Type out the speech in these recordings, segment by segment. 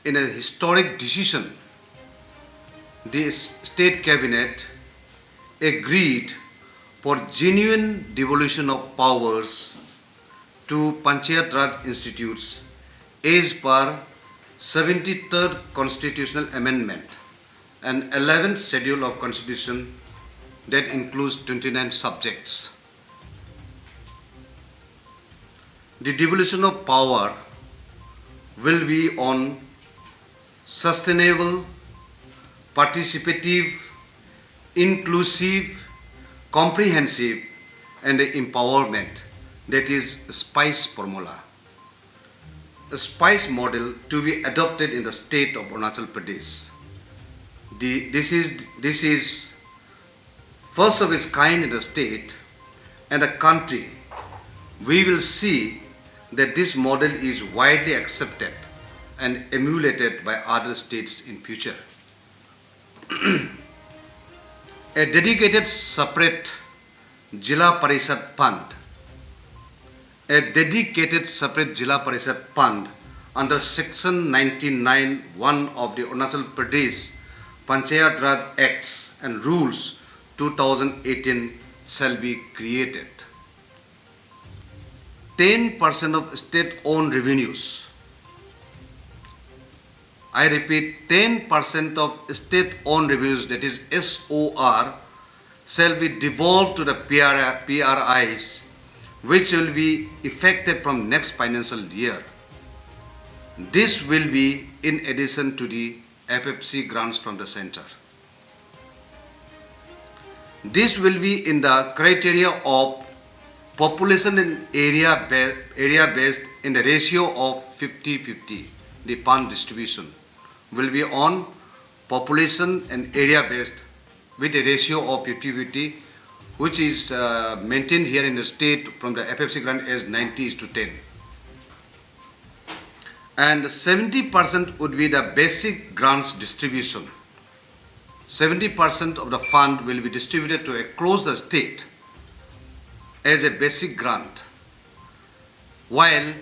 in a historic decision, the state cabinet agreed for genuine devolution of powers to Panchayat Raj institutes as per 73rd Constitutional Amendment and 11th Schedule of Constitution that includes 29 subjects. The devolution of power will be on sustainable, participative, inclusive, comprehensive and empowerment, that is SPICE formula. A SPICE model to be adopted in the state of Arunachal Pradesh. This is first of its kind in the state and a country. We will see that this model is widely accepted and emulated by other states in future. A dedicated separate Jila Parishad Fund, under Section 99(1) of the Arunachal Pradesh Panchayat Raj Acts and Rules 2018 shall be created. 10% of state-owned revenues, I repeat, 10% of state-owned revenues, that is SOR, shall be devolved to the PRIs, which will be effective from next financial year. This will be in addition to the FFC grants from the center. This will be in the criteria of population and area based in the ratio of 50-50. The fund distribution will be on population and area based with a ratio of 50-50, which is maintained here in the state from the FFC grant as 90:10. And 70% would be the basic grants distribution. 70% of the fund will be distributed to across the state as a basic grant, while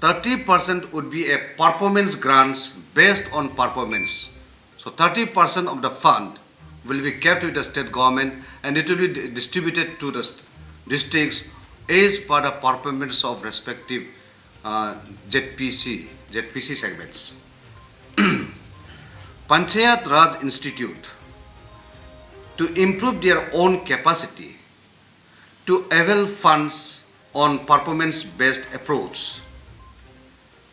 30% would be a performance grants based on performance. So 30% of the fund will be kept with the state government and it will be distributed to the districts as per the performance of respective ZPC segments. Panchayat Raj Institute, to improve their own capacity to avail funds on performance-based approach,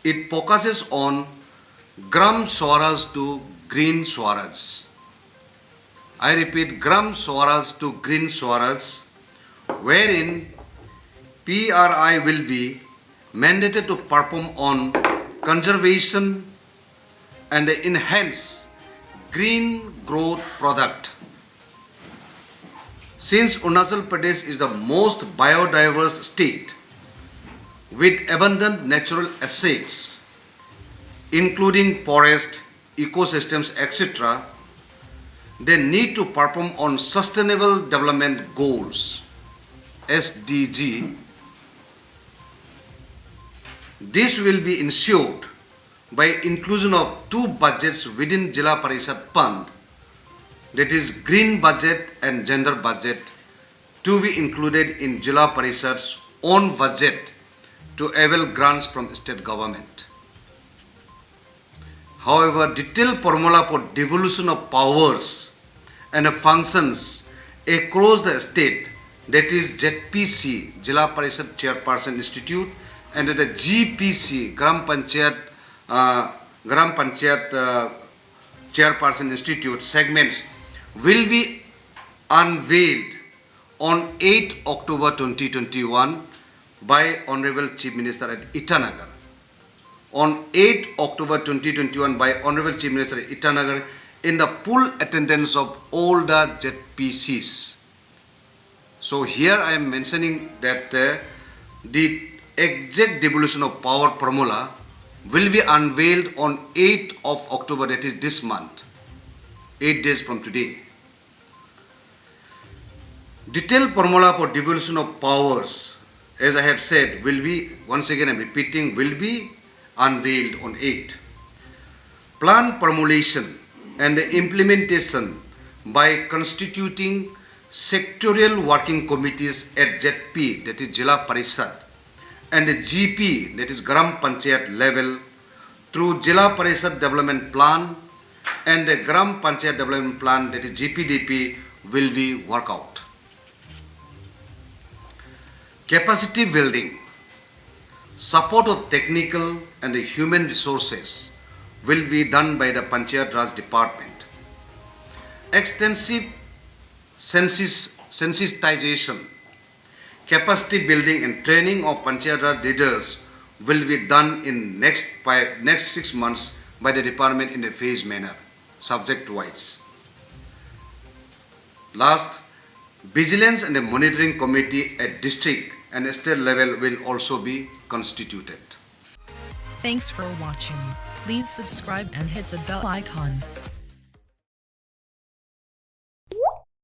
it focuses on Gram Swaraj to Green Swaraj. I repeat, Gram Swaraj to Green Swaraj, wherein PRI will be mandated to perform on conservation and enhance green growth product. Since Arunachal Pradesh is the most biodiverse state with abundant natural assets, including forest, ecosystems, etc., they need to perform on Sustainable Development Goals, SDG. This will be ensured by inclusion of two budgets within Jila Parishad Fund, that is green budget and gender budget, to be included in Jila Parishad's own budget to avail grants from state government. However, detailed formula for devolution of powers and functions across the state, that is ZPC, Jila Parishad Chairperson Institute, and the GPC, Gram Panchayat Chairperson Institute segments will be unveiled on 8 October 2021 by Honorable Chief Minister at Itanagar. On 8 October 2021 by Honorable Chief Minister at Itanagar in the full attendance of all the ZPCs. So here I am mentioning that the exact devolution of power formula will be unveiled on 8th of October, that is this month, 8 days from today. Detailed formula for devolution of powers, as I have said, will be, once again I am repeating, will be unveiled on 8th. Plan formulation and implementation by constituting sectorial working committees at ZP, that is Jila Parishad, and GP, that is Gram Panchayat level, through Jila Parishad Development Plan and the Gram Panchayat Development Plan, that is GPDP, will be worked out. Capacity building, support of technical and human resources will be done by the Panchayat Raj Department. Extensive sensitization, capacity building and training of Panchayat Raj leaders will be done in next 6 months by the department in a phased manner, subject wise. Last, vigilance and a monitoring committee at district and state level will also be constituted. Thanks for watching. Please subscribe and hit the bell icon.